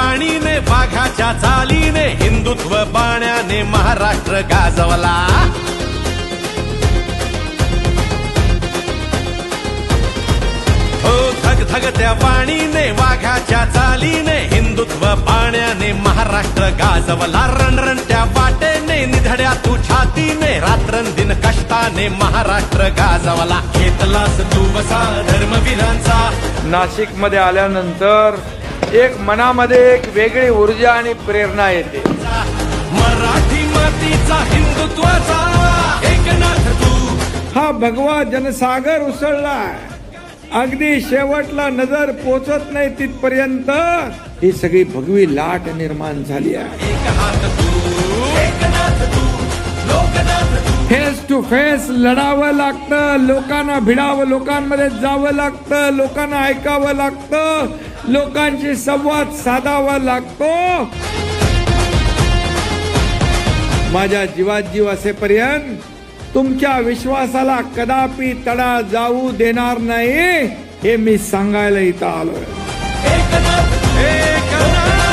वाणीने वाघाच्या चालीने हिंदुत्व बाण्याने महाराष्ट्र गाजवला. हो धगधगत्या वाणीने वाघाच्या चालीने हिंदुत्व बाण्याने महाराष्ट्र गाजवला. रणरणत्या वाटेने निधड्या तू छातीने रात्रंदिन कष्टाने महाराष्ट्र गाजवला. घेतलास तू वसा धर्मवीरांचा. नाशिक मध्ये आल्यानंतर एक मनामध्ये एक वेगळी ऊर्जा आणि प्रेरणा येते. मराठी मातीचा हिंदुत्वाचा एकनाथ तू. हा भगवा जनसागर उसळलाय. अगदी शेवटला नजर पोचत नाही तिथपर्यंत ही सगळी भगवी लाट निर्माण झाली आहे. एक हात तू एकनाथ तू लोकनाथ तू. फेस टू फेस लढावं लागतं, लोकांना भिडावं, लोकांमध्ये जावं लागतं, लोकांना ऐकावं लागतं, लोकांशी संवाद साधावा लागतो. माझ्या जीवात जीव असेपर्यंत तुमच्या विश्वासाला कदापि तडा जाऊ देणार नाही हे मी सांगायला इथं आलोय. एकनाथ तू एकनाथ